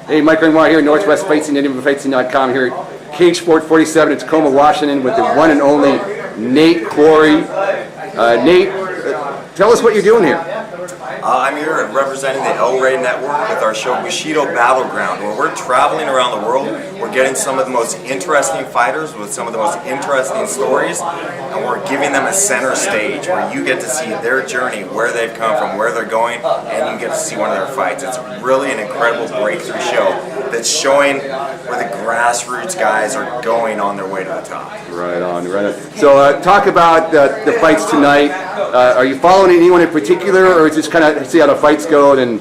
Hey, Mike Renoir here, Northwest Fight Scene, NWFightScene.com here at CageSport 47 in Tacoma, Washington with the one and only Nate Quarry. Nate, tell us what you're doing here. I'm here representing the REY Network with our show Bushido Battleground, where we're traveling around the world. We're getting some of the most interesting fighters with some of the most interesting stories, and we're giving them a center stage where you get to see their journey, where they've come from, where they're going, and you get to see one of their fights. It's really an incredible breakthrough show that's showing where the grassroots guys are going on their way to the top. Right on, right on. So talk about the fights tonight. Are you following anyone in particular, or just kind of see how the fights go, and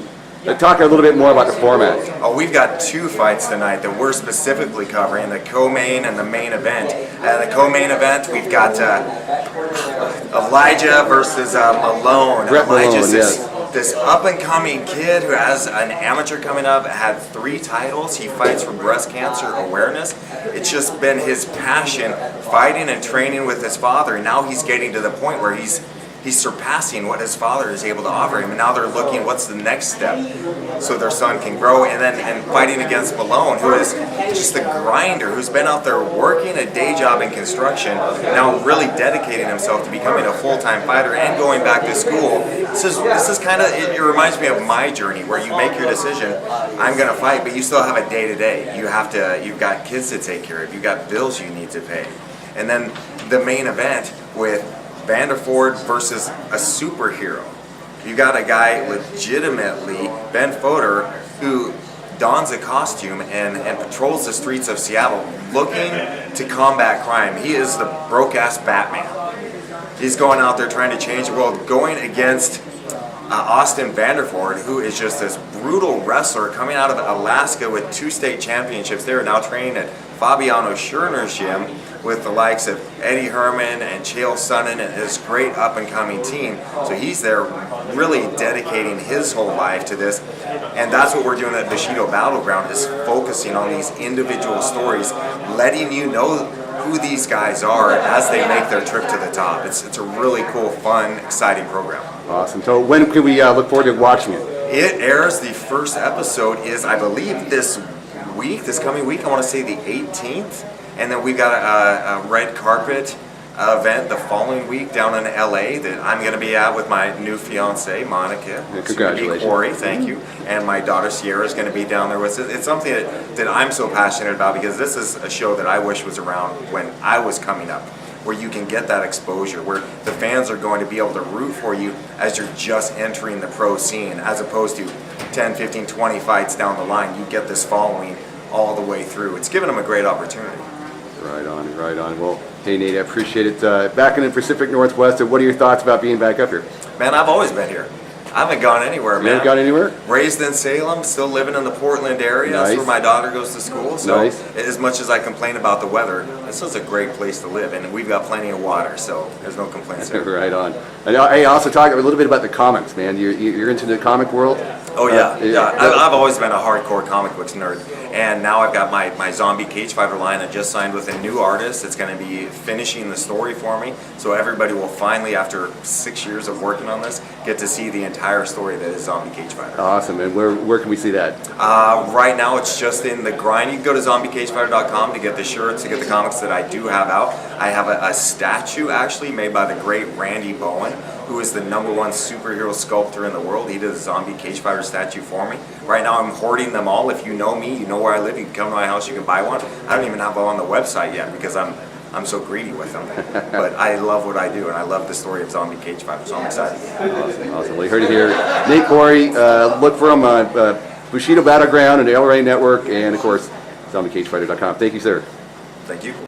talk a little bit more about the format? Oh, we've got two fights tonight that we're specifically covering, the co-main and the main event. The co-main event, we've got Elijah versus Malone. Elijah's this up-and-coming kid who has an amateur coming up, had 3 titles. He fights for breast cancer awareness. It's just been his passion, fighting and training with his father. And now he's getting to the point where he's surpassing what his father is able to offer him, and now they're looking what's the next step so their son can grow. And fighting against Malone, who is just a grinder, who's been out there working a day job in construction, now really dedicating himself to becoming a full-time fighter and going back to school. This is kind of, it reminds me of my journey, where you make your decision, I'm going to fight, but you still have a day-to-day. You've got kids to take care of, you've got bills you need to pay. And then the main event with Vandeford versus a superhero. You got a guy legitimately, Ben Fodor, who dons a costume and patrols the streets of Seattle looking to combat crime. He is the broke-ass Batman. He's going out there trying to change the world, going against Austin Vandeford, who is just this brutal wrestler coming out of Alaska with 2 state championships. They are now training at Fabiano Schurner's gym with the likes of Eddie Herman and Chael Sonnen and his great up-and-coming team. So he's there really dedicating his whole life to this. And that's what we're doing at Bushido Battleground, is focusing on these individual stories, letting you know who these guys are as they make their trip to the top. It's a really cool, fun, exciting program. Awesome. So when can we look forward to watching it? It airs, the first episode is, I believe, this coming week, I want to say the 18th. And then we've got a red carpet event the following week down in LA that I'm going to be at with my new fiance, Monica. Congratulations. Quarry, thank you. And my daughter Sierra is going to be down there with us. It's something that I'm so passionate about, because this is a show that I wish was around when I was coming up, where you can get that exposure, where the fans are going to be able to root for you as you're just entering the pro scene, as opposed to 10, 15, 20 fights down the line. You get this following all the way through. It's given them a great opportunity. Right on, right on. Well, hey Nate, I appreciate it. Back in the Pacific Northwest, what are your thoughts about being back up here? Man, I've always been here. I haven't gone anywhere, man. You haven't gone anywhere? Raised in Salem, still living in the Portland area. Nice. That's where my daughter goes to school. So nice. As much as I complain about the weather, this is a great place to live, and we've got plenty of water, so there's no complaints there. Right on. And hey, also talk a little bit about the comics, man. You're into the comic world? Oh yeah. I've always been a hardcore comic books nerd, and now I've got my zombie cage fighter line. I just signed with a new artist that's going to be finishing the story for me, so everybody will finally, after 6 years of working on this, get to see the entire story that is Zombie Cage Fighter. Awesome. And where can we see that? Right now it's just in the grind. You can go to zombiecagefighter.com to get the shirts, to get the comics that I do have out. I have a statue actually made by the great Randy Bowen, who is the #1 superhero sculptor in the world. He did a Zombie Cage Fighter statue for me. Right now I'm hoarding them all. If you know me, you know where I live, you can come to my house, you can buy one. I don't even have one on the website yet because I'm so greedy with them. But I love what I do, and I love the story of Zombie Cage Fighter, so I'm excited. Awesome, awesome. Well, you heard it here. Nate Quarry, look for him on Bushido Battleground and the REY Network, and of course, zombiecagefighter.com. Thank you, sir. Thank you.